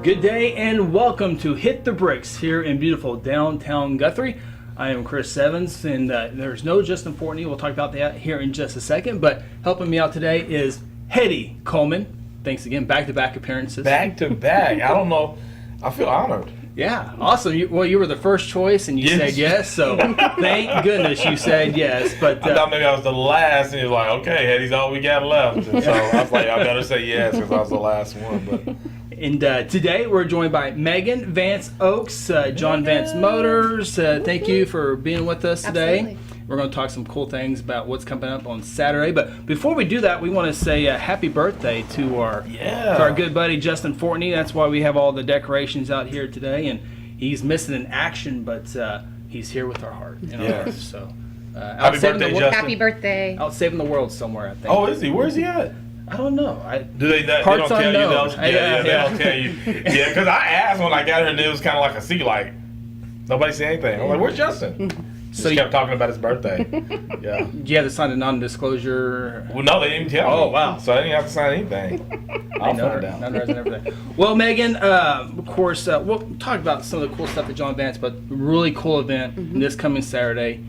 Good day and welcome to Hit the Bricks here in beautiful downtown Guthrie. I am Chris Evans and there's no Justin Fortney. We'll talk about that here in just a second. But helping me out today is Heady Coleman. Thanks again. Back-to-back appearances. Back-to-back. I don't know. I feel honored. Yeah, awesome. You were the first choice and you said yes. So thank goodness you said yes. But I thought maybe I was the last and you're like, okay, Heady's all we got left. And so I was like, I better say yes because I was the last one. But. And today we're joined by Megan, Vance Ochs, John Vance Motors. Thank you for being with us today. Absolutely. We're going to talk some cool things about what's coming up on Saturday. But before we do that, we want to say happy birthday to our good buddy Justin Fortney. That's why we have all the decorations out here today. And he's missing in action, but he's here with our heart and our hearts. So happy birthday, Justin. Happy birthday. Out saving the world somewhere, I think. Oh, is he? Where's he at? I don't know. Do they don't tell unknown. you those? They don't tell you. Yeah, because I asked when I got here and it was kind of like a secret, like nobody said anything. I'm like, where's Justin? So he kept talking about his birthday. Yeah. Do you have to sign a non-disclosure? Well, no, they didn't tell me. Oh, wow. So I didn't have to sign anything. I'll find out. And everything. Well, Megan, of course, we'll talk about some of the cool stuff at John Vance, but really cool event this coming Saturday.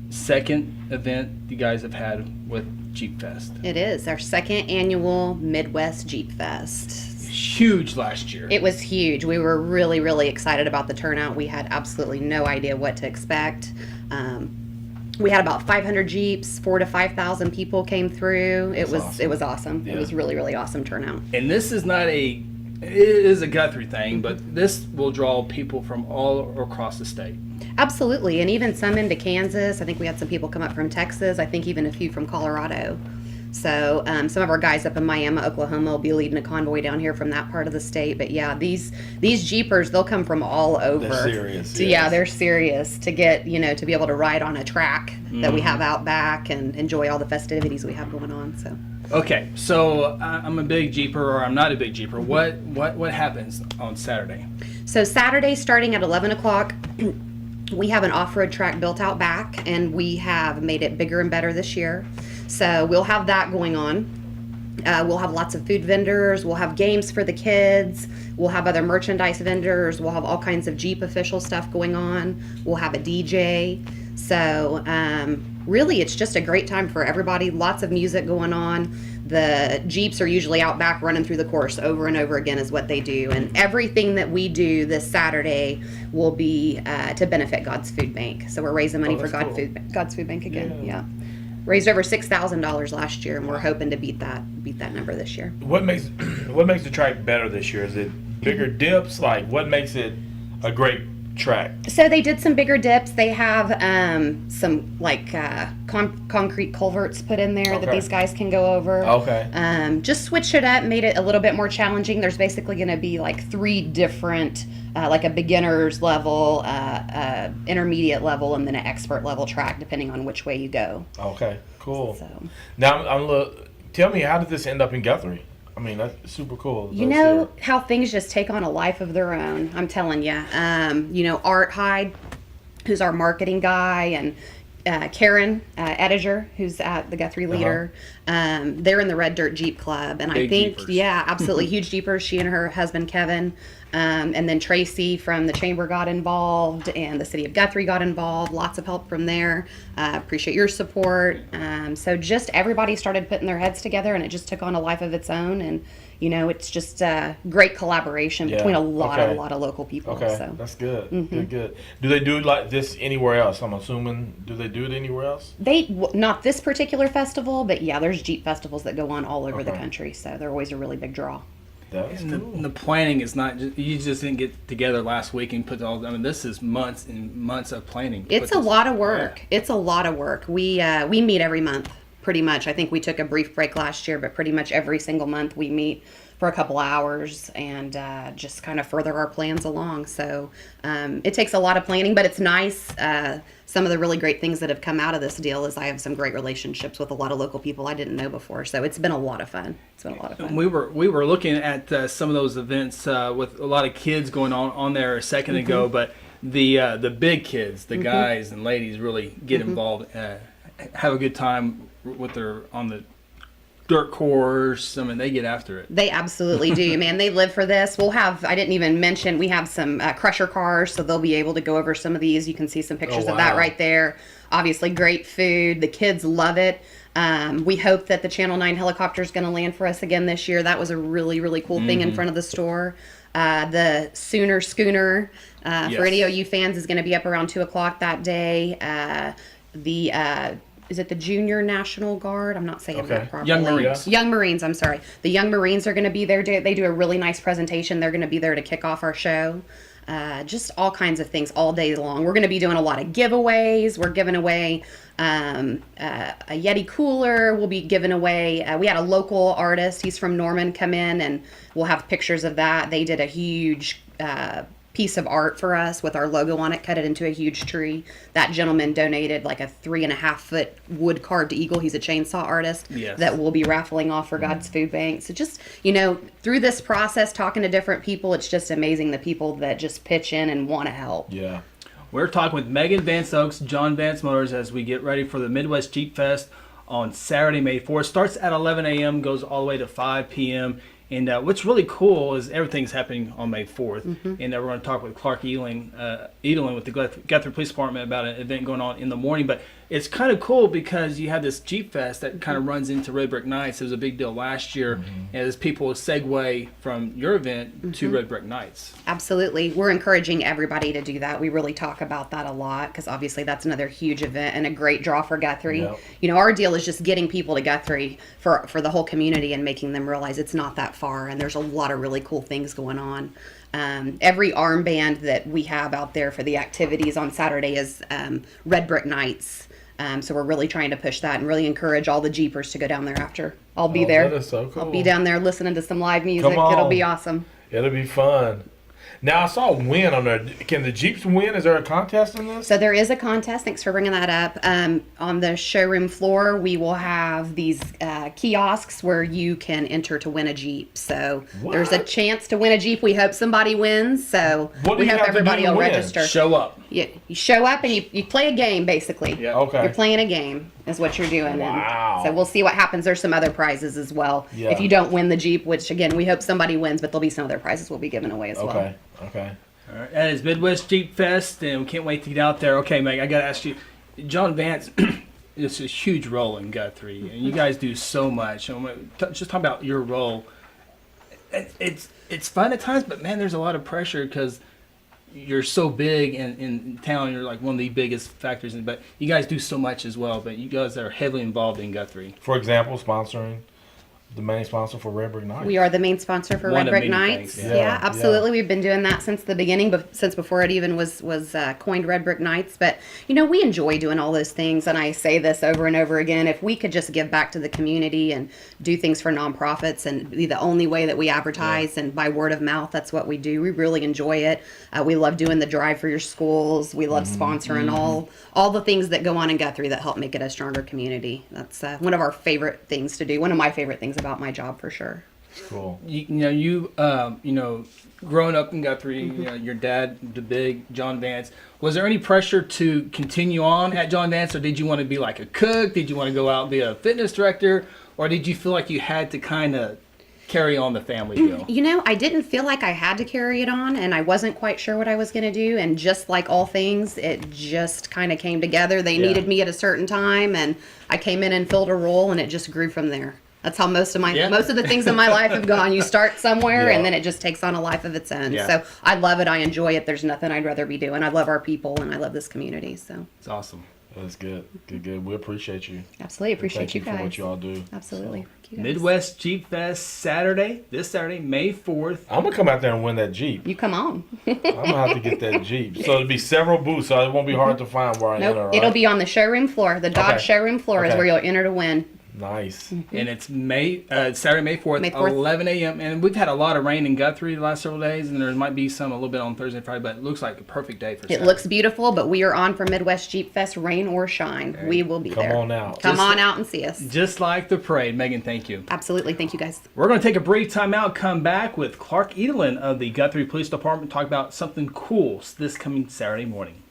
Second event you guys have had with Jeep Fest. It is our second annual Midwest Jeep Fest. Huge last year. It was huge. We were really, really excited about the turnout. We had absolutely no idea what to expect. We had about 500 Jeeps, 4,000 to 5,000 people came through. It was awesome. Yeah. It was really, really awesome turnout. And this is not it is a Guthrie thing, but this will draw people from all across the state. Absolutely, and even some into Kansas. I think we had some people come up from Texas. I think even a few from Colorado. So some of our guys up in Miami, Oklahoma will be leading a convoy down here from that part of the state. But yeah, these Jeepers, they'll come from all over. They're serious. Yeah, they're serious to get, to be able to ride on a track that we have out back and enjoy all the festivities we have going on. So. Okay, so I'm a big Jeeper, or I'm not a big Jeeper. What happens on Saturday? So Saturday, starting at 11 o'clock, we have an off-road track built out back, and we have made it bigger and better this year. So we'll have that going on. We'll have lots of food vendors. We'll have games for the kids. We'll have other merchandise vendors. We'll have all kinds of Jeep official stuff going on. We'll have a DJ. So really, it's just a great time for everybody. Lots of music going on. The Jeeps are usually out back running through the course over and over again is what they do. And everything that we do this Saturday will be to benefit God's Food Bank. So we're raising money for God's Food Bank again. Yeah. Raised over $6,000 last year, and we're hoping to beat that number this year. What makes the track better this year? Is it bigger dips? Like, what makes it a great track? So they did some bigger dips. They have some concrete culverts put in there that these guys can go over. Okay. Just switched it up, made it a little bit more challenging. There's basically going to be like 3 different, like a beginner's level, intermediate level, and then an expert level track, depending on which way you go. Okay, cool. So. Now, tell me, how did this end up in Guthrie? I mean, that's super cool. You know how things just take on a life of their own. I'm telling you. Art Hyde, who's our marketing guy, and Karen Ediger, who's at the Guthrie Leader. They're in the Red Dirt Jeep Club, and Big I think, Jeepers. yeah, absolutely huge Jeepers. She and her husband Kevin, and then Tracy from the Chamber got involved, and the City of Guthrie got involved. Lots of help from there. Appreciate your support. So just everybody started putting their heads together, and it just took on a life of its own. And it's just a great collaboration between a lot of local people. Okay, so. that's good. Good. Do they do like this anywhere else? I'm assuming. Do they do it anywhere else? Not this particular festival, but yeah, there's Jeep festivals that go on all over the country, so they're always a really big draw. That's cool. The planning is not just, you just didn't get together last week and put all. I mean, this is months and months of planning. It's a lot of work. Yeah. It's a lot of work. We meet every month, pretty much. I think we took a brief break last year, but pretty much every single month we meet for a couple hours and just kind of further our plans along. So it takes a lot of planning, but it's nice. Some of the really great things that have come out of this deal is I have some great relationships with a lot of local people I didn't know before. So it's been a lot of fun. We were looking at some of those events with a lot of kids going on there a second ago, but the big kids, the guys and ladies really get involved, have a good time with their on the dirt course. I mean, they get after it. They absolutely do, man. They live for this. We'll have, I didn't even mention, we have some crusher cars, so they'll be able to go over some of these. You can see some pictures of that right there. Obviously, great food. The kids love it. We hope that the Channel 9 helicopter is going to land for us again this year. That was a really, really cool thing in front of the store. The Sooner Schooner, for any of you fans, is going to be up around 2 o'clock that day. Is it the Junior National Guard? I'm not saying that properly. Young Marines. Young Marines, I'm sorry. The Young Marines are going to be there. They do a really nice presentation. They're going to be there to kick off our show. Just all kinds of things all day long. We're going to be doing a lot of giveaways. We're giving away a Yeti cooler. We'll be giving away, we had a local artist, he's from Norman, come in, and we'll have pictures of that. They did a huge piece of art for us with our logo on it, cut it into a huge tree. That gentleman donated like a 3.5 foot wood carved eagle. He's a chainsaw artist that we'll be raffling off for God's Food Bank. So just, through this process, talking to different people, it's just amazing the people that just pitch in and want to help. Yeah. We're talking with Megan Vance Ochs, John Vance Motors, as we get ready for the Midwest Jeep Fest on Saturday, May 4th. Starts at 11 a.m., goes all the way to 5 p.m. And what's really cool is everything's happening on May 4th. And we're going to talk with Clark Edelen with the Guthrie Police Department about an event going on in the morning. But it's kind of cool because you have this Jeep Fest that kind of runs into Red Brick Nights. It was a big deal last year. And as people segue from your event to Red Brick Nights. Absolutely. We're encouraging everybody to do that. We really talk about that a lot because obviously that's another huge event and a great draw for Guthrie. Yep. Our deal is just getting people to Guthrie for the whole community and making them realize it's not that far, and there's a lot of really cool things going on. Every armband that we have out there for the activities on Saturday is Red Brick Nights. So we're really trying to push that and really encourage all the Jeepers to go down there after. I'll be there. That is so cool. I'll be down there listening to some live music. It'll be awesome. It'll be fun. Now, I saw a win on there. Can the Jeeps win? Is there a contest in this? So there is a contest. Thanks for bringing that up. On the showroom floor, we will have these kiosks where you can enter to win a Jeep. So there's a chance to win a Jeep. We hope somebody wins. So we hope everybody will register. Show up. You show up and you play a game, basically. Yeah. Okay. You're playing a game is what you're doing. Wow. And so we'll see what happens. There's some other prizes as well. Yeah. If you don't win the Jeep, which, again, we hope somebody wins, but there'll be some other prizes we'll be giving away as well. Okay. All right. That is Midwest Jeep Fest, and we can't wait to get out there. Okay, Meg, I got to ask you, John Vance, it's a huge role in Guthrie, and you guys do so much. And just talk about your role. It's fun at times, but, man, there's a lot of pressure because you're so big in town. You're like one of the biggest factors, but you guys do so much as well. But you guys are heavily involved in Guthrie. For example, sponsoring. The main sponsor for Red Brick Nights. We are the main sponsor for Red Brick Nights. Yeah, absolutely. We've been doing that since the beginning, but since before it even was coined Red Brick Nights. But, we enjoy doing all those things, and I say this over and over again. If we could just give back to the community and do things for nonprofits and be the only way that we advertise and by word of mouth, that's what we do. We really enjoy it. We love doing the drive for your schools. We love sponsoring all the things that go on in Guthrie that help make it a stronger community. That's one of our favorite things to do. One of my favorite things about my job, for sure. Cool. You growing up in Guthrie, your dad, the big John Vance. Was there any pressure to continue on at John Vance, or did you want to be like a cook? Did you want to go out and be a fitness director, or did you feel like you had to kind of carry on the family deal? I didn't feel like I had to carry it on, and I wasn't quite sure what I was going to do. And just like all things, it just kind of came together. They needed me at a certain time, and I came in and filled a role, and it just grew from there. That's how most of the things in my life have gone. You start somewhere, and then it just takes on a life of its own. Yeah. So I love it. I enjoy it. There's nothing I'd rather be doing. I love our people, and I love this community. So it's awesome. That's good. Good. We appreciate you. Absolutely appreciate you guys. Thank you for what you all do. Absolutely. Thank you guys. Midwest Jeep Fest this Saturday, May 4th. I'm gonna come out there and win that Jeep. You come on. I'm gonna have to get that Jeep. So it'll be several booths, so it won't be hard to find where I enter. Right? It'll be on the showroom floor. The Dodge showroom floor is where you'll enter to win. Nice. And it's Saturday, May 4th, May 4th, 11 a.m. And we've had a lot of rain in Guthrie the last several days, and there might be some a little bit on Thursday and Friday, but it looks like a perfect day for Saturday. It looks beautiful, but we are on for Midwest Jeep Fest, rain or shine. We will be there. Come on out. Come on out and see us. Just like the parade. Megan, thank you. Absolutely. Thank you, guys. We're going to take a brief time out, come back with Clark Edelen of the Guthrie Police Department, talk about something cool this coming Saturday morning.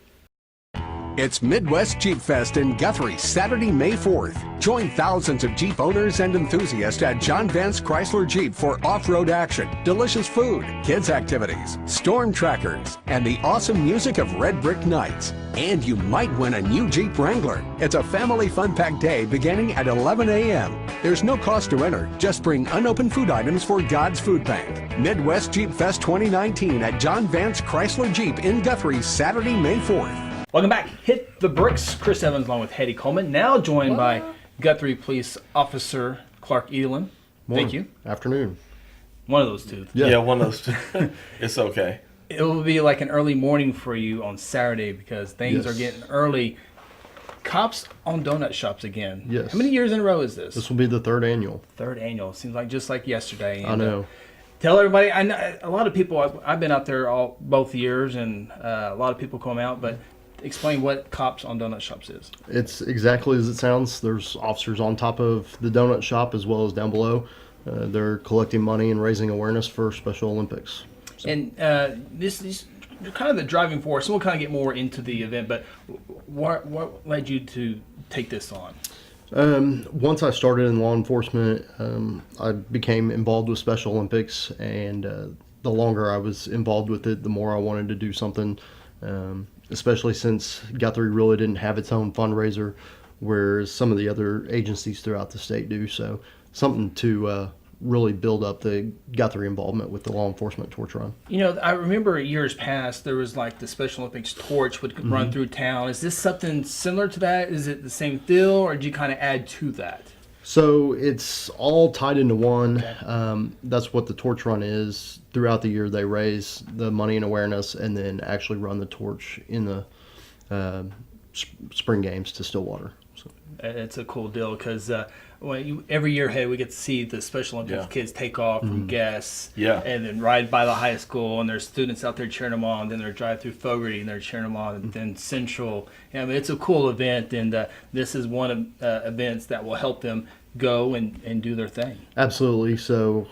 It's Midwest Jeep Fest in Guthrie, Saturday, May 4th. Join thousands of Jeep owners and enthusiasts at John Vance Chrysler Jeep for off-road action, delicious food, kids activities, storm trackers, and the awesome music of Red Brick Nights. And you might win a new Jeep Wrangler. It's a family fun-packed day beginning at 11 a.m. There's no cost to enter. Just bring unopened food items for God's Food Bank. Midwest Jeep Fest 2019 at John Vance Chrysler Jeep in Guthrie, Saturday, May 4th. Welcome back. Hit the Bricks. Chris Evans along with Heady Coleman. Now joined by Guthrie Police Officer Clark Edelen. Thank you. Afternoon. One of those two. Yeah, one of those two. It's okay. It will be like an early morning for you on Saturday because things are getting early. Cops on donut shops again. Yes. How many years in a row is this? This will be the third annual. Third annual. Seems like just like yesterday. I know. Tell everybody. I know a lot of people. I've been out there both years, and a lot of people come out. But explain what Cops on Donut Shops is. It's exactly as it sounds. There's officers on top of the donut shop as well as down below. They're collecting money and raising awareness for Special Olympics. So. And this is kind of the driving force. And we'll kind of get more into the event. But what led you to take this on? Once I started in law enforcement, I became involved with Special Olympics, and the longer I was involved with it, the more I wanted to do something, especially since Guthrie really didn't have its own fundraiser, whereas some of the other agencies throughout the state do. So something to really build up the Guthrie involvement with the law enforcement torch run. You know, I remember years past, there was like the Special Olympics torch would run through town. Is this something similar to that? Is it the same deal, or did you kind of add to that? So it's all tied into one. Okay. That's what the torch run is. Throughout the year, they raise the money and awareness and then actually run the torch in the spring games to Stillwater. So. It's a cool deal because every year, hey, we get to see the Special Olympics kids take off from Guess and then ride by the high school, and there's students out there cheering them on. Then they're drive through Fogarty and they're cheering them on, and then Central. I mean, it's a cool event, and this is one of events that will help them go and do their thing. Absolutely. So,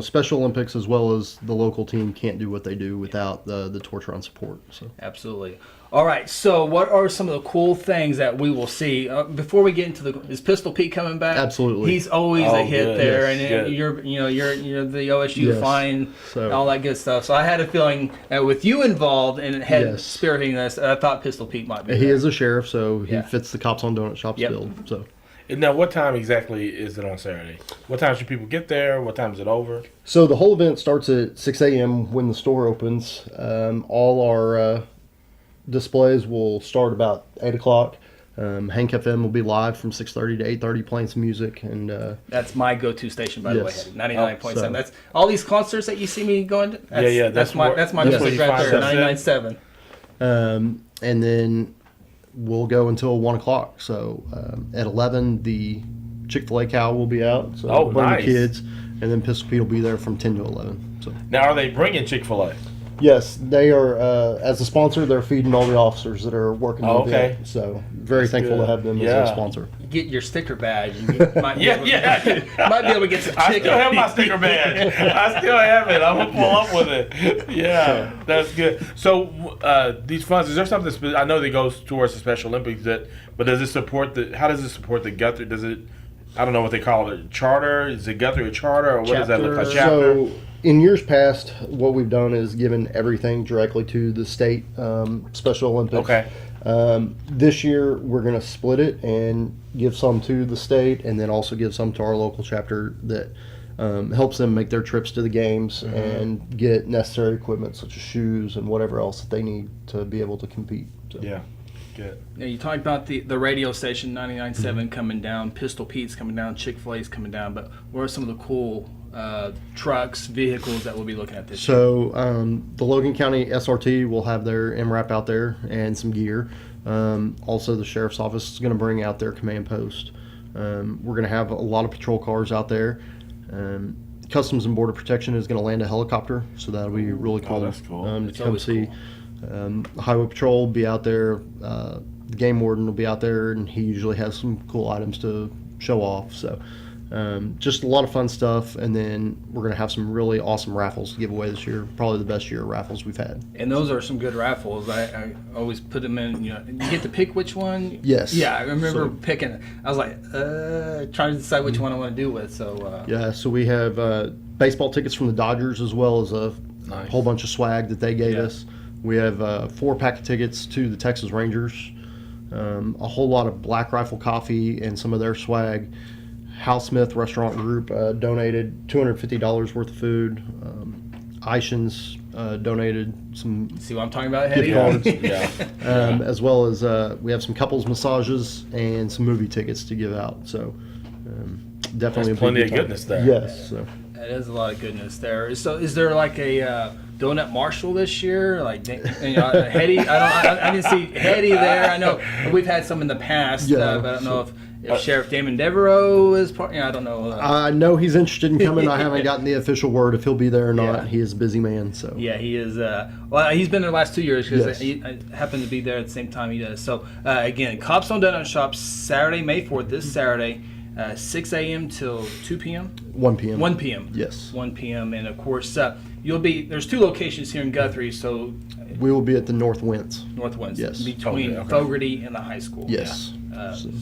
Special Olympics as well as the local team can't do what they do without the torch run support. So absolutely. All right. So, what are some of the cool things that we will see before we get into is Pistol Pete coming back? Absolutely. He's always a hit there, yes, and you're the OSU flying, all that good stuff. So I had a feeling with you involved and spearheading this, I thought Pistol Pete might be. He is a sheriff, so he fits the Cops on Donut Shops build. So. Now, what time exactly is it on Saturday? What time should people get there? What time is it over? So the whole event starts at 6 a.m. when the store opens. All our displays will start about 8 o'clock. Hank FM will be live from 6:30 to 8:30 playing some music. And that's my go-to station, by the way, 99.7. That's all these concerts that you see me going to. That's my music right there, 99.7. And then we'll go until 1 o'clock. So at 11, the Chick-fil-A cow will be out. So bring the kids, and then Pistol Pete will be there from 10 to 11. So now, are they bringing Chick-fil-A? Yes, they are. As a sponsor, they're feeding all the officers that are working the event. So very thankful to have them as a sponsor. Get your sticker badge. You might be able to get some chicken. I still have my sticker badge. I still have it. I'm going to pull up with it. Yeah, that's good. So these funds, is there something, I know that goes towards the Special Olympics, but does it support how does it support the Guthrie? Does it, I don't know what they call it, charter? Is it Guthrie a charter, or what does that look like? Chapter? So in years past, what we've done is given everything directly to the state Special Olympics. Okay. This year, we're going to split it and give some to the state, and then also give some to our local chapter that helps them make their trips to the games and get necessary equipment such as shoes and whatever else that they need to be able to compete. So. Yeah. Good. Yeah, you talked about the radio station 99.7 coming down, Pistol Pete's coming down, Chick-fil-A's coming down, but what are some of the cool trucks, vehicles that we'll be looking at this year? So the Logan County SRT will have their MRAP out there and some gear. Also, the Sheriff's Office is going to bring out their command post. We're going to have a lot of patrol cars out there. Customs and Border Protection is going to land a helicopter, so that'll be really cool, that's cool. to come see. Highway Patrol will be out there. The Game Warden will be out there, and he usually has some cool items to show off. So Just a lot of fun stuff, and then we're going to have some really awesome raffles to give away this year. Probably the best year of raffles we've had. And those are some good raffles. I always put them in. You get to pick which one. Yes. Yeah, I remember picking. I was like, trying to decide which one I want to do with. So. So we have baseball tickets from the Dodgers, as well as a whole bunch of swag that they gave us. We have 4-pack of tickets to the Texas Rangers, a whole lot of Black Rifle coffee and some of their swag. Hal Smith Restaurant Group donated $250 worth of food. Ishins donated some. See what I'm talking about, Heady? As well as we have some couples massages and some movie tickets to give out. So definitely There's plenty of goodness there. Yes. So. That is a lot of goodness there. So is there like a donut marshal this year? Like Heady? I didn't see Heady there. I know we've had some in the past, but I don't know if Sheriff Damon Devereaux is part. I don't know. I know he's interested in coming. I haven't gotten the official word if he'll be there or not. Yeah. He is a busy man. So yeah, he is. He's been there the last 2 years because I happen to be there at the same time he does. So again, Cobstone Donut Shop, Saturday, May 4th. This Saturday. 6 a.m. till 2 p.m. 1 p.m. 1 p.m. Yes. 1 p.m. And of course, there's 2 locations here in Guthrie, so we will be at the North Winds. Yes. Between Fogarty and the high school. Yes.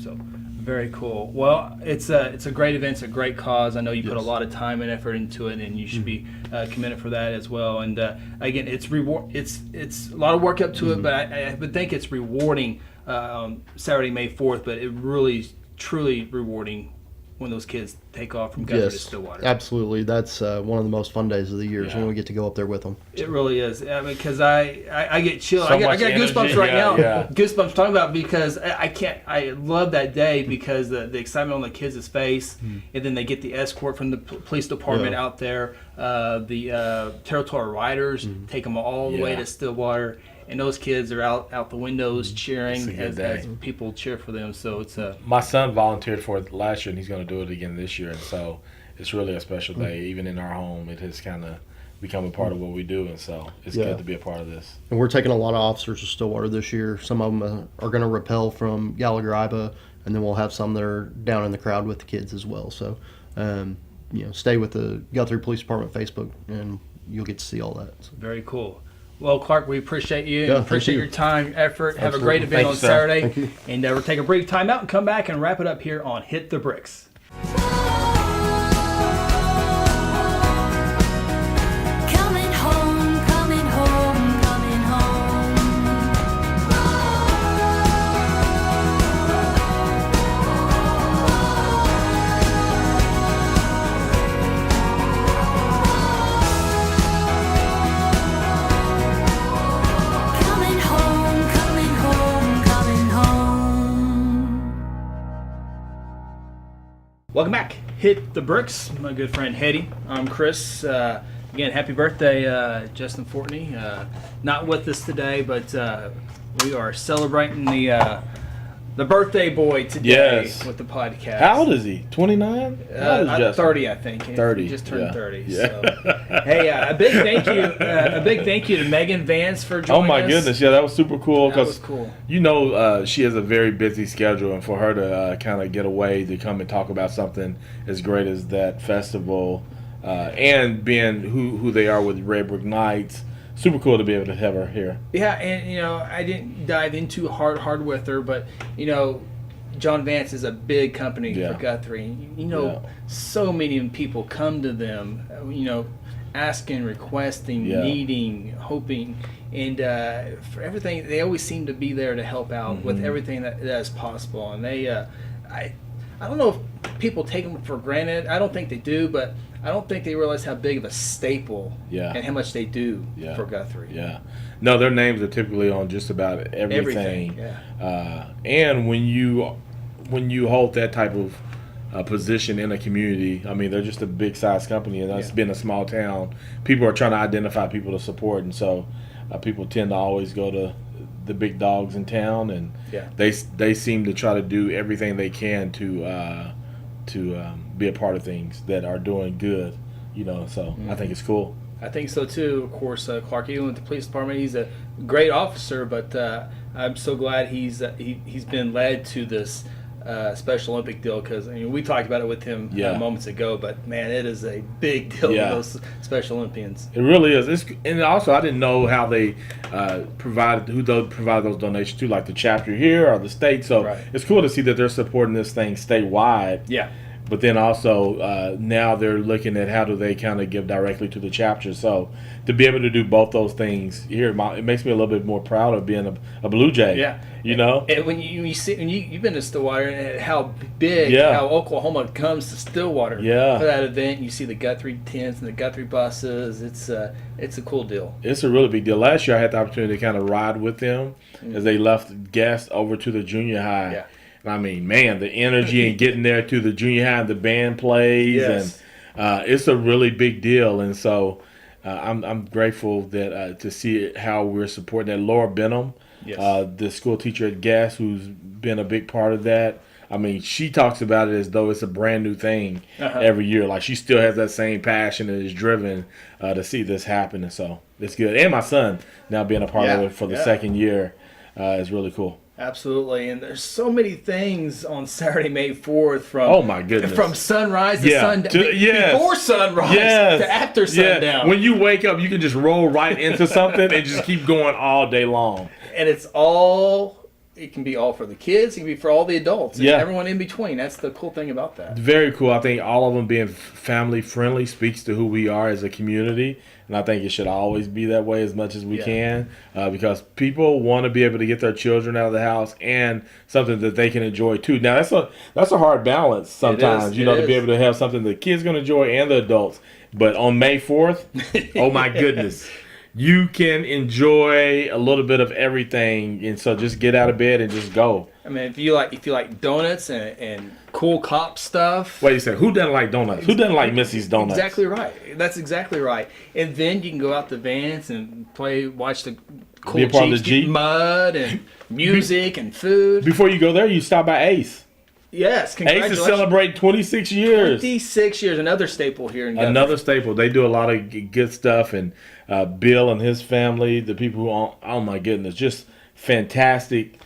So very cool. Well, it's a great event. It's a great cause. I know you put a lot of time and effort into it, and you should be commended for that as well. And again, it's a lot of work up to it, but I would think it's rewarding Saturday, May 4th. But it really truly rewarding when those kids take off from Guthrie to Stillwater. Absolutely. That's one of the most fun days of the year is when we get to go up there with them. It really is. I mean, because I get chilled. I got goosebumps right now. Yeah. Goosebumps talking about it because I love that day because the excitement on the kids' face, and then they get the escort from the police department out there. The territorial riders take them all the way to Stillwater. And those kids are out the windows cheering as people cheer for them. So it's my son volunteered for it last year, and he's going to do it again this year. And so it's really a special day. Even in our home, it has kind of become a part of what we do. And so it's good to be a part of this. And we're taking a lot of officers to Stillwater this year. Some of them are going to rappel from Gallagher-Iba, and then we'll have some that are down in the crowd with the kids as well. So, stay with the Guthrie Police Department Facebook, and you'll get to see all that. So. Very cool. Well, Clark, we appreciate you. Yeah, appreciate your time, effort. Have a great event on Saturday. Thank you. And we'll take a brief time out and come back and wrap it up here on Hit the Bricks. Welcome back. Hit the Bricks. My good friend Heady. I'm Chris. Again, happy birthday, Justin Fortney. Not with us today, but we are celebrating the birthday boy today with the podcast. How old is he? 29? 30, I think. 30. He just turned 30. Yeah. So, hey, a big thank you to Megan Vance for joining us. Oh my goodness, yeah, that was super cool. That was cool. She has a very busy schedule, and for her to kind of get away to come and talk about something as great as that festival, and being who they are with Red Brick Nights. Super cool to be able to have her here. Yeah, and I didn't dive into hard with her, but John Vance is a big company for Guthrie. So many people come to them, asking, requesting, needing, hoping, and for everything. They always seem to be there to help out with everything that is possible. And they, I don't know if people take them for granted. I don't think they do, but I don't think they realize how big of a staple and how much they do for Guthrie. Yeah. No, their names are typically on just about everything. And when you hold that type of position in a community, I mean, they're just a big size company, and us being a small town, people are trying to identify people to support, and so people tend to always go to the big dogs in town, and they seem to try to do everything they can to be a part of things that are doing good, so I think it's cool. I think so too. Of course, Clark, even with the police department, he's a great officer, but I'm so glad he's been led to this Special Olympic deal, because we talked about it with him moments ago. But man, it is a big deal with those Special Olympians. It really is. And also, I didn't know how they provided those donations to, like the chapter here or the state. So it's cool to see that they're supporting this thing statewide. Yeah. But then also now they're looking at how do they kind of give directly to the chapter. So to be able to do both those things here, it makes me a little bit more proud of being a Blue Jay. Yeah. You know? And when you see, you've been to Stillwater and how big, how Oklahoma comes to Stillwater for that event. You see the Guthrie tents and the Guthrie buses. It's a cool deal. It's a really big deal. Last year I had the opportunity to kind of ride with them as they left guests over to the junior high. Yeah. I mean, man, the energy and getting there to the junior high and the band plays, and it's a really big deal. And so I'm grateful that to see how we're supporting that. Laura Benham, the school teacher at Gas, who's been a big part of that. I mean, she talks about it as though it's a brand new thing every year. Like, she still has that same passion and is driven to see this happen. And so it's good. And my son now being a part of it for the second year is really cool. Absolutely, and there's so many things on Saturday, May 4th from sunrise to sundown, before sunrise to after sundown. When you wake up, you can just roll right into something and just keep going all day long. And it can be all for the kids, it can be for all the adults, and everyone in between. That's the cool thing about that. Very cool. I think all of them being family friendly speaks to who we are as a community. And I think it should always be that way as much as we can, because people want to be able to get their children out of the house and something that they can enjoy too. Now that's a hard balance sometimes, to be able to have something the kids can enjoy and the adults. But on May 4th, oh my goodness, you can enjoy a little bit of everything, and so just get out of bed and just go. I mean, if you like donuts and cool cop stuff. Wait a second, who doesn't like donuts? Who doesn't like Missy's donuts? Exactly right. That's exactly right. And then you can go out to Vance and watch the cool Jeep, mud and music and food. Before you go there, you stop by Ace. Yes, congratulations. Ace is celebrating 26 years. 26 years, another staple here in Guthrie. Another staple. They do a lot of good stuff, and Bill and his family, the people who own, oh my goodness, just fantastic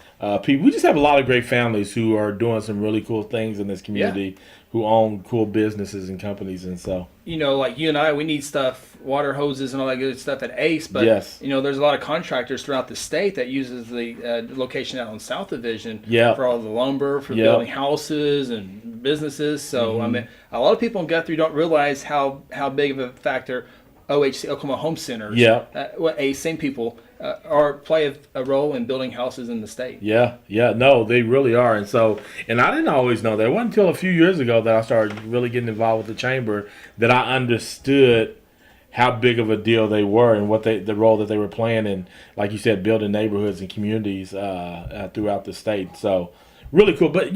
people. We just have a lot of great families who are doing some really cool things in this community, who own cool businesses and companies, and so. Like you and I, we need stuff, water hoses and all that good stuff at Ace, but there's a lot of contractors throughout the state that uses the location out on South Division for all the lumber, for building houses and businesses. So I mean, a lot of people in Guthrie don't realize how big of a factor OHC, Oklahoma Home Centers, same people play a role in building houses in the state. No, they really are. And I didn't always know that. It wasn't until a few years ago that I started really getting involved with the chamber that I understood how big of a deal they were and the role that they were playing in, like you said, building neighborhoods and communities throughout the state. So really cool. But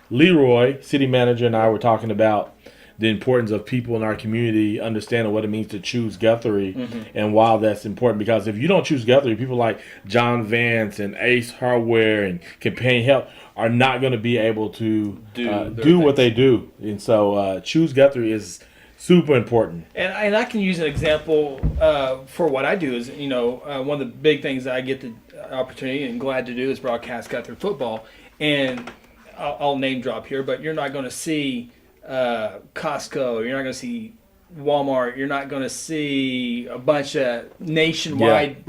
Leroy, city manager, and I were talking about the importance of people in our community understanding what it means to choose Guthrie and why that's important. Because if you don't choose Guthrie, people like John Vance and Ace Hardware and Companion Health are not going to be able to do what they do. And so choose Guthrie is super important. And I can use an example for what I do is, one of the big things that I get the opportunity and glad to do is broadcast Guthrie football. And I'll name drop here, but you're not going to see Costco, you're not going to see Walmart, you're not going to see a bunch of nationwide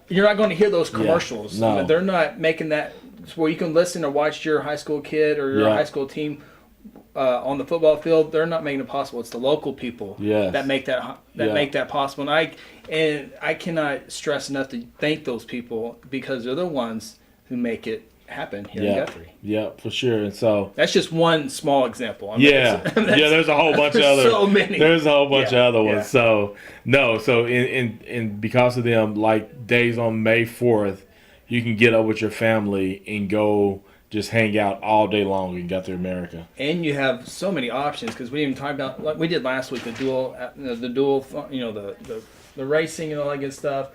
you're not going to hear those commercials. No. They're not making that where you can listen or watch your high school kid or your high school team on the football field. They're not making it possible. It's the local people that make that possible. And I cannot stress enough to thank those people, because they're the ones who make it happen here in Guthrie. Yeah, for sure. And so that's just one small example. There's a whole bunch of other. So many. There's a whole bunch of other ones. So in because of them, like days on May 4th, you can get up with your family and go just hang out all day long in Guthrie, America. And you have so many options, because we didn't even talk about, like we did last week, the dual, the racing and all that good stuff.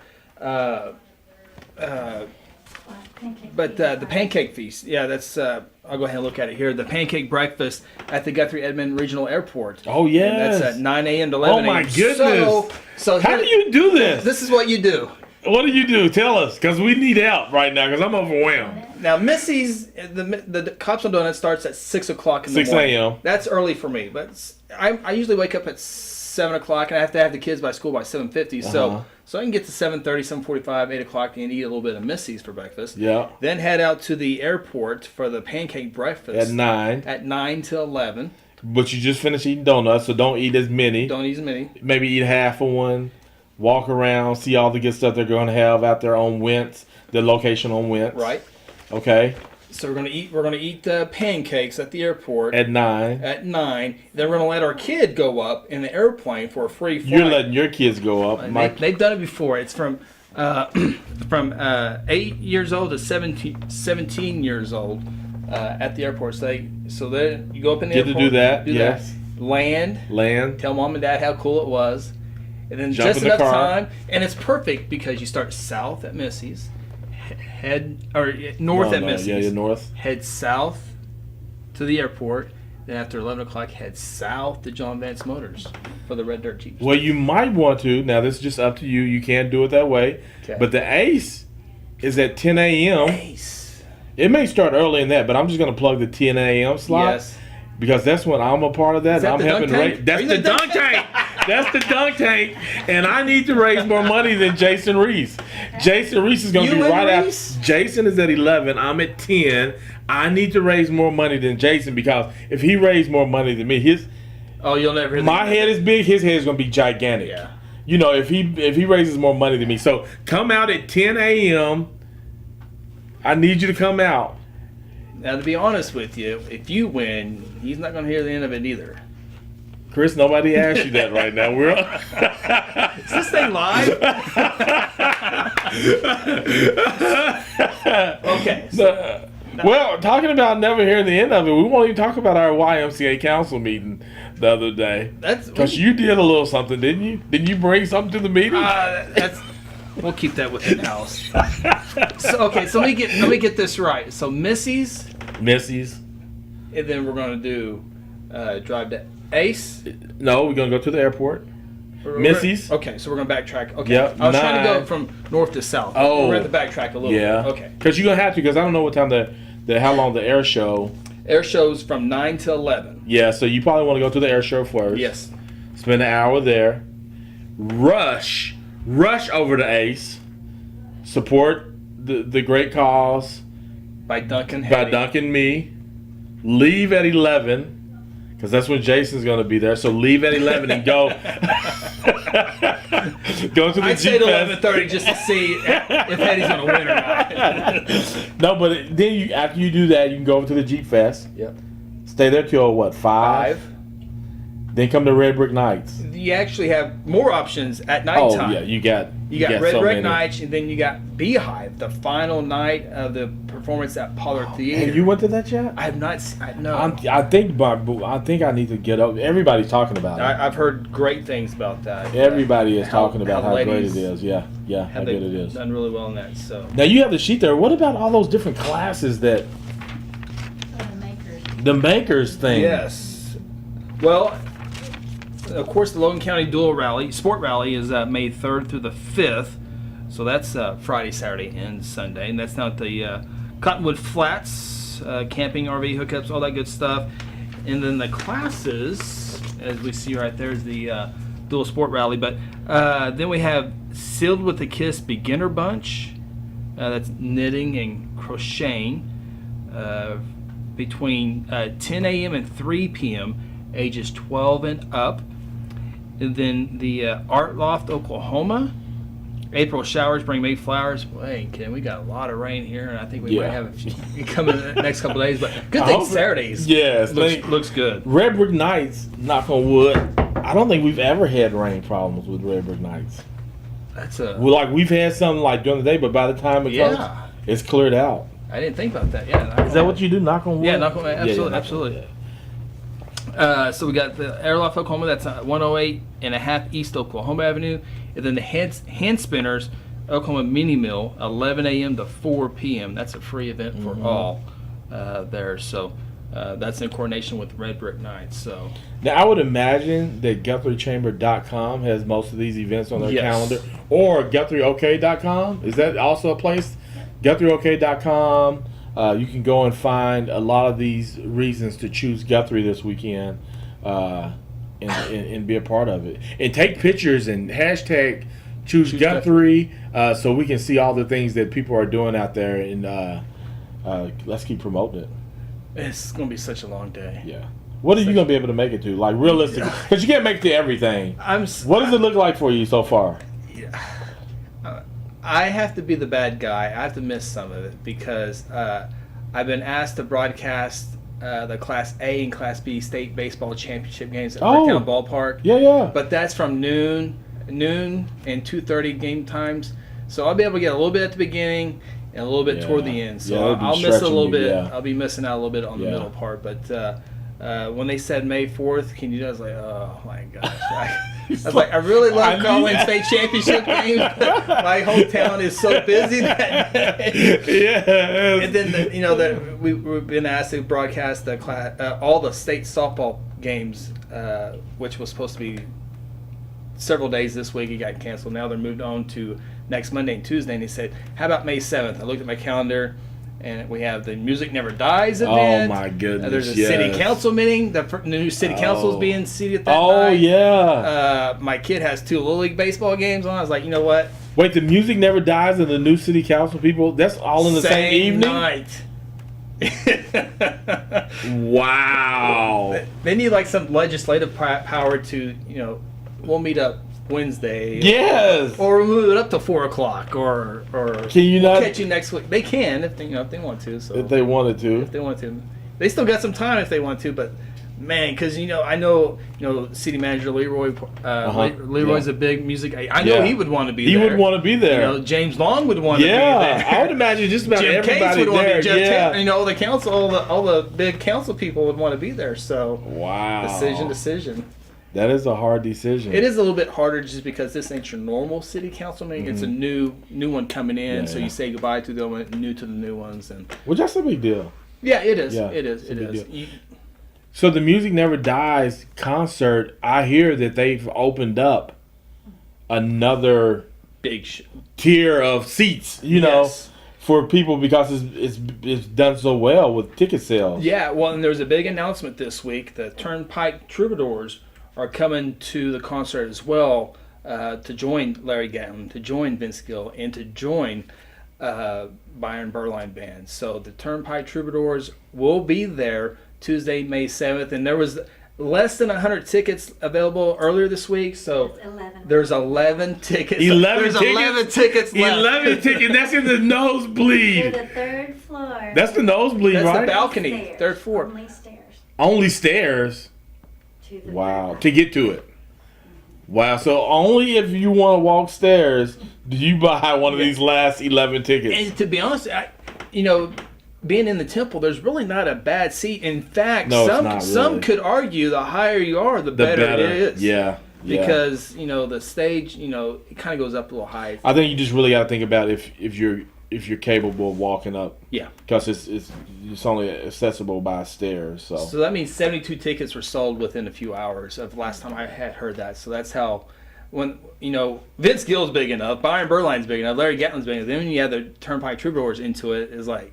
But the pancake feast, that's I'll go ahead and look at it here. The pancake breakfast at the Guthrie Edmond Regional Airport. Oh yes, and that's at 9 a.m. to 11 a.m. Oh my goodness! So how do you do this? This is what you do. What do you do? Tell us, because we need help right now, because I'm overwhelmed. Now, Missy's, the Cops on Donuts starts at 6 o'clock in the 6 morning. a.m. That's early for me, but I usually wake up at 7 o'clock, and I have to have the kids by school by 7:50. So I can get to 7:30, 7:45, 8 o'clock, and eat a little bit of Missy's for breakfast. Yeah. Then head out to the airport for the pancake breakfast. At 9. At 9 till 11. But you just finished eating donuts, so don't eat as many. Don't eat as many. Maybe eat half of one. Walk around, see all the good stuff they're going to have out there on Wentz, the location on Wentz. Right. Okay. So we're gonna eat pancakes at the airport At 9. At 9. Then we're gonna let our kid go up in the airplane for a free flight. You're letting your kids go up. They've done it before. It's from 8 years old to 17 years old at the airport. So then you go up in the Get airport. to do that. Yes. Land. Tell mom and dad how cool it was. And then Jump just in the enough car. time. And it's perfect because you start south at Missy's. North at Missy's. Yeah, you're north. Head south to the airport. Then after 11 o'clock, head south to John Vance Motors for the Red Dirt Jeeps. Well, you might want to. Now, this is just up to you. You can't do it that way. Okay. But the Ace is at 10 a.m. Ace. It may start early in that, but I'm just going to plug the 10 a.m. slot. Yes. Because that's when I'm a part of that. Is that I'm the helping dunk tank? raise. That's Are you the the dunk dunk tank. That's the dunk tank. And I need to raise more money than Jason Reese. Jason Reese is going to You be and right Reese? after. Jason is at 11. I'm at 10. I need to raise more money than Jason because if he raised more money than me, You'll never hear my head is big. His head is going to be gigantic. Yeah. You know, if he raises more money than me. So come out at 10 a.m. I need you to come out. Now, to be honest with you, if you win, he's not going to hear the end of it either. Chris, nobody asked you that right now. We're Is this thing live? Okay. So, well, talking about never hearing the end of it, we won't even talk about our YMCA council meeting the other day. Because you did a little something, didn't you? Didn't you bring something to the meeting? we'll keep that within the house. So let me get this right. So Missy's, and then we're going to do drive to Ace. No, we're going to go to the airport. Missy's. Okay, so we're going to backtrack. Okay. Yep, I was trying to 9. go from north to south. Oh. We're going to backtrack a little Yeah. bit. Okay. Because you're going to have to, because I don't know what time how long the air show. Air show's from 9 to 11. Yeah, so you probably want to go to the air show first. Yes. Spend an hour there. Rush over to Ace. Support the great cause By Duncan by Heady. Duncan me. Leave at 11 because that's when Jason's going to be there. So leave at 11 and go. Go to the I'd say to G-Fest. 11:30 just to see if Heady's going to win or not. No, but then after you do that, you can go over to the Jeep Fest. Yep. Stay there till what, 5? Then come to Red Brick Nights. You actually have more options at nighttime. Oh yeah, you got Red so Brick many. Nights, and then you got Beehive, the final night of the performance at Pollard Theater. Hey, you went to that yet? I have not. No. I think I need to get up. Everybody's talking about it. I've heard great things about that. Everybody is talking about how great it ladies is. Yeah, how good it is. Done really well in that. So Now you have the sheet there. What about all those different classes that the makers thing? yes. Well, of course, the Logan County Sport Rally is May 3rd through the 5th. So that's Friday, Saturday, and Sunday. And that's now at the Cottonwood Flats, camping, RV hookups, all that good stuff. And then the classes, as we see right there, is the Dual Sport Rally. But then we have Sealed with a Kiss Beginner Bunch. That's knitting and crocheting between 10 a.m. and 3 p.m., ages 12 and up. And then the Art Loft, Oklahoma. April showers bring May flowers. Wait, Ken, we got a lot of rain here, and I think we might have a few coming in the next couple of days. But good thing Saturdays. Yes, looks good. Red Brick Nights. Knock on wood. I don't think we've ever had rain problems with Red Brick Nights. That's a. Well, we've had some during the day, but by the time it comes, it's cleared out. I didn't think about that. Yeah. Is that what you do? Knock on wood. Yeah, knock on wood. Absolutely, Yeah, absolutely. So we got the Airloft, Oklahoma. That's 108 and a half East Oklahoma Avenue, and then the hand spinners, Oklahoma Mini Mill, 11 a.m. to 4 p.m. That's a free event for all there. So that's in coordination with Red Brick Nights. So now I would imagine that GuthrieChamber.com has most of these events on their calendar, or GuthrieOK.com. Is that also a place? GuthrieOK.com. You can go and find a lot of these reasons to choose Guthrie this weekend, and be a part of it. And take pictures and hashtag choose Guthrie, so we can see all the things that people are doing out there. And let's keep promoting it. It's gonna be such a long day. Yeah. What are you gonna be able to make it to? Like realistically, because you can't make it to everything. What does it look like for you so far? I have to be the bad guy. I have to miss some of it because I've been asked to broadcast the Class A and Class B state baseball championship games at Bricktown Ballpark. Yeah. But that's from noon and 2:30 game times. So I'll be able to get a little bit at the beginning and a little bit toward the end. So I'll miss a little bit. Yeah. I'll be missing out a little bit on the middle part. But when they said May 4th, can you do that? I was like, oh my gosh. I was like, I really love calling state championship games. My hometown is so busy that day. Yeah. And then we've been asked to broadcast the all the state softball games, which was supposed to be several days this week. It got canceled. Now they're moved on to next Monday and Tuesday. And they said, how about May 7th? I looked at my calendar. And we have the Music Never Dies event. Oh, my goodness. There's a city council meeting. The new city council is being seated that night. Oh, yeah. My kid has 2 Little League baseball games on. I was like, you know what? Wait, the Music Never Dies and the new city council people, that's all in the same evening? Night. Wow. They need like some legislative power to, we'll meet up Wednesday. Yes. Or move it up to 4 o'clock, or can you not catch you next week? They can if they want to. So if they wanted to. If they want to, they still got some time if they want to. But man, because I know city manager Leroy. Leroy's a big music. I know he would want to be there. He would want to be there. James Long would want to be there. I would imagine just about Jim everybody Cates would there. Want to be the council, all the big council people would want to be there. So decision. That is a hard decision. It is a little bit harder just because this ain't your normal city council meeting. Mm-hmm. It's a new one coming in, so you say goodbye to the new to the new ones, which that's a big deal. Yeah, it is. Yeah, it is. So the Music Never Dies concert, I hear that they've opened up another big tier of seats. For people because it's done so well with ticket sales. Yeah, well, and there was a big announcement this week. The Turnpike Troubadours are coming to the concert as well, to join Larry Gatlin, to join Vince Gill, and to join Byron Berline Band. So the Turnpike Troubadours will be there Tuesday, May 7th, and there was less than 100 tickets available earlier this week. So there's 11 tickets. 11 tickets left. 11 tickets. That's in the nosebleed. To the 3rd floor. That's the nosebleed, right? That's the balcony. Stairs. 3rd floor. Only stairs. Wow. To get to it. Wow. So only if you want to walk stairs do you buy one of these last 11 tickets. And to be honest, being in the temple, there's really not a bad seat. In fact, some could argue the higher you are, the better it is. Yeah. Because the stage, it kind of goes up a little high. I think you just really got to think about if you're capable of walking up. Yeah. Because it's only accessible by stairs. So that means 72 tickets were sold within a few hours of last time I had heard that. So that's how, when Vince Gill's big enough, Byron Berline's big enough, Larry Gatlin's big enough. Then when you add the Turnpike Troubadours into it, it's like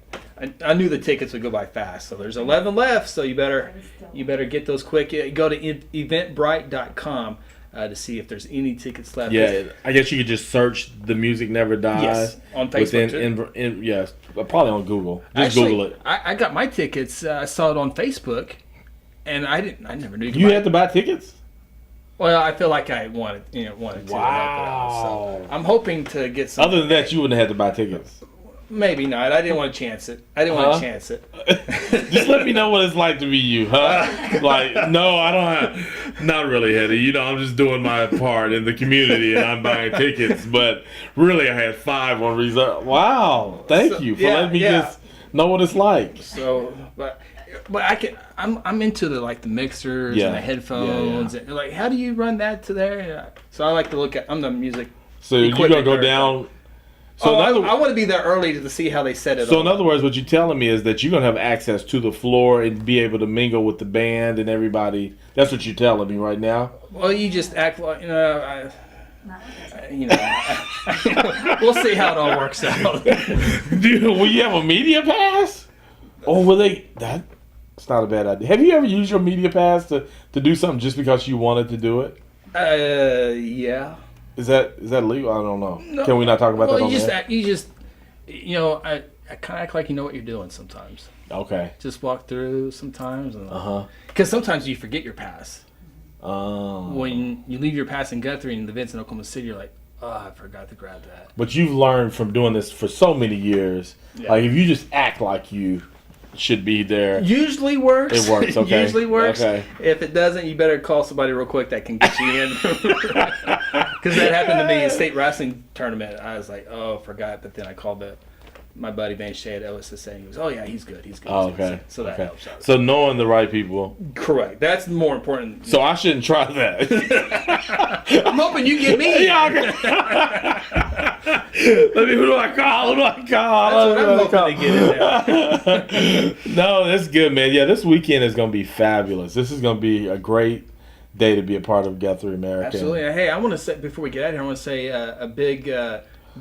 I knew the tickets would go by fast. So there's 11 left. So you better get those quick. Go to eventbrite.com. To see if there's any tickets left. Yeah, I guess you could just search "The Music Never Dies." Yes, on Facebook too. Yes, probably on Google. Google it. I got my tickets. I saw it on Facebook, and I never knew you had to buy tickets. Well, I feel like I wanted to. Wow. So I'm hoping to get some. Other than that, you wouldn't have to buy tickets. Maybe not. I didn't want to chance it. Just let me know what it's like to be you, huh? Like, no, I don't have. Not really, Heady. I'm just doing my part in the community and I'm buying tickets. But really, I had 5 on reserve. Wow. Thank you for letting me just know what it's like. So, but I can. I'm into the mixers and the headphones. And how do you run that to there? So I like to look at. I'm the music. So you're gonna go down. So I want to be there early to see how they set it up. So in other words, what you're telling me is that you're going to have access to the floor and be able to mingle with the band and everybody. That's what you're telling me right now? Well, you just act like, we'll see how it all works out. Dude, will you have a media pass? Oh, well, that's not a bad idea. Have you ever used your media pass to do something just because you wanted to do it? Yeah. Is that legal? I don't know. No, can we not talk about that on you there? I kind of act like you know what you're doing sometimes. Okay. Just walk through sometimes. Uh-huh. Because sometimes you forget your pass. Oh. When you leave your pass in Guthrie and the events in Oklahoma City, you're like, oh, I forgot to grab that. But you've learned from doing this for so many years. Yeah. Like, if you just act like you should be there. Usually works. It works, okay. Usually works. Okay. If it doesn't, you better call somebody real quick that can get you in. Because that happened to me in state wrestling tournament. I was like, oh, forgot. But then I called my buddy Vance Ochs at OSSA, and he goes, oh, yeah, he's good. He's good. Oh, okay. So that helps out. So knowing the right people. Correct. That's more important. So I shouldn't try that. I'm hoping you get me. Yeah, okay. Who do I call? That's what I'm hoping to get in there. No, that's good, man. Yeah, this weekend is going to be fabulous. This is going to be a great day to be a part of Guthrie America. Absolutely. Hey, I want to say, before we get out of here, I want to say a big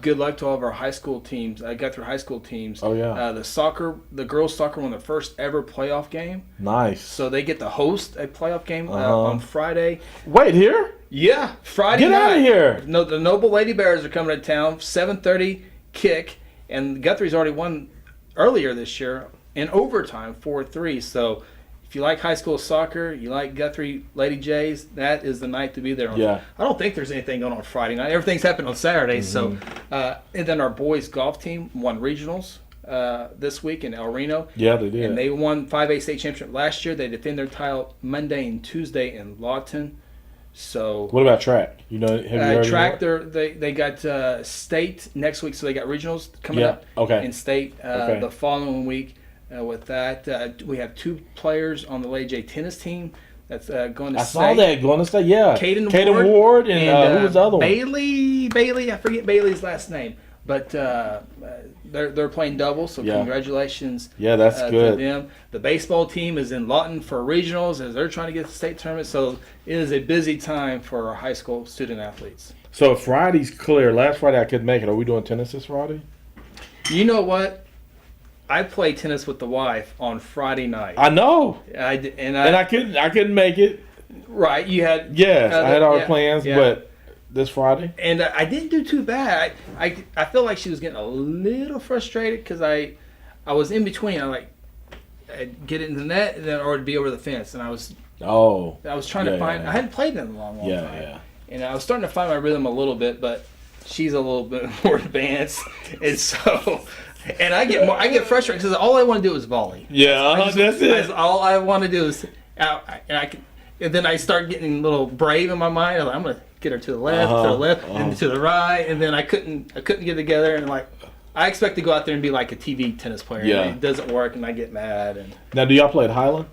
good luck to all of our high school teams, Guthrie high school teams. Oh, yeah. The girls' soccer won their first ever playoff game. Nice. So they get to host a playoff game on Friday. Wait, here? Yeah, Friday night. Get out of here. No, the Noble Lady Bears are coming to town, 7:30 kick, and Guthrie's already won earlier this year in overtime, 4-3. So if you like high school soccer, you like Guthrie Lady Jays, that is the night to be there. Yeah. I don't think there's anything going on Friday night. Everything's happening on Saturday. So, and then our boys golf team won regionals this week in El Reno. Yeah, they did. And they won 5A state championship last year. They defend their title Monday and Tuesday in Lawton. So what about track? You know, have you heard track? They got state next week, so they got regionals coming up. Okay. In state the following week. With that, we have 2 players on the Lady J tennis team that's going to state. I saw that going to state. Yeah, Caden Ward and who was the other one? Bailey. I forget Bailey's last name, but they're playing double. So congratulations. Yeah, that's good. To them. The baseball team is in Lawton for regionals as they're trying to get to the state tournament. So it is a busy time for our high school student athletes. So if Friday's clear, last Friday I couldn't make it. Are we doing tennis this Friday? You know what? I played tennis with the wife on Friday night. I know. I couldn't make it. Right, you had. Yes, I had our plans, but this Friday. And I didn't do too bad. I feel like she was getting a little frustrated because I was in between. I'd get it in the net or it'd be over the fence, and I was trying to find. I hadn't played in a long time. Yeah. And I was starting to find my rhythm a little bit, but she's a little bit more advanced, and so. And I get frustrated because all I want to do is volley. Yeah, that's it. All I want to do is out, and then I start getting a little brave in my mind. I'm going to get her to the left, and to the right, and then I couldn't get it together. And I expect to go out there and be like a TV tennis player. Yeah. And it doesn't work, and I get mad. And now, do y'all play at Highland?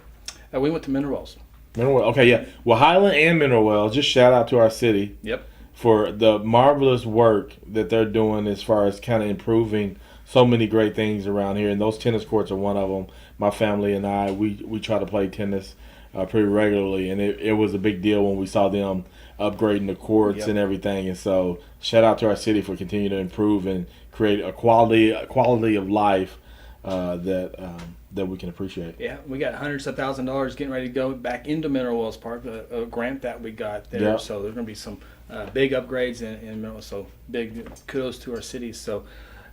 We went to Mineral Wells. Mineral Wells. Okay, yeah. Well, Highland and Mineral Wells. Just shout out to our city. Yep. For the marvelous work that they're doing as far as kind of improving so many great things around here, and those tennis courts are one of them. My family and I, we try to play tennis pretty regularly, and it was a big deal when we saw them upgrading the courts and everything. And so, shout out to our city for continuing to improve and create a quality of life that we can appreciate. Yeah, we got hundreds of $1,000s getting ready to go back into Mineral Wells Park, a grant that we got there. Yeah. So there's going to be some big upgrades in Mineral Wells. So big kudos to our city. So.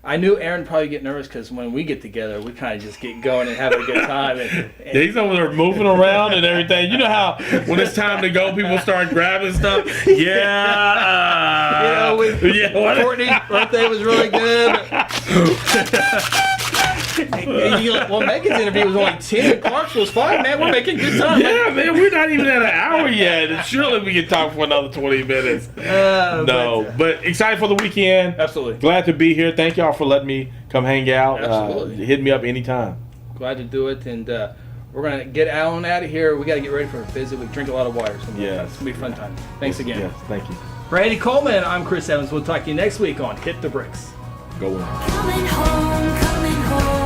I knew Aaron would probably get nervous because when we get together, we kind of just get going and have a good time. And he's over there moving around and everything. You know how when it's time to go, people start grabbing stuff? Yeah. Courtney's birthday was really good. Well, Megan's interview was only 10 and Clark's was 5, man. We're making good time. Yeah, man, we're not even at an hour yet. And surely we can talk for another 20 minutes. But excited for the weekend. Absolutely. Glad to be here. Thank y'all for letting me come hang out. Absolutely. Hit me up anytime. Glad to do it. And we're going to get Alan out of here. We got to get ready for a visit. We drink a lot of water. It's going to be a fun time. Thanks again. Yes, thank you. For Heady Coleman, I'm Chris Evans. We'll talk to you next week on Hit the Bricks. Go on. Coming home, coming home.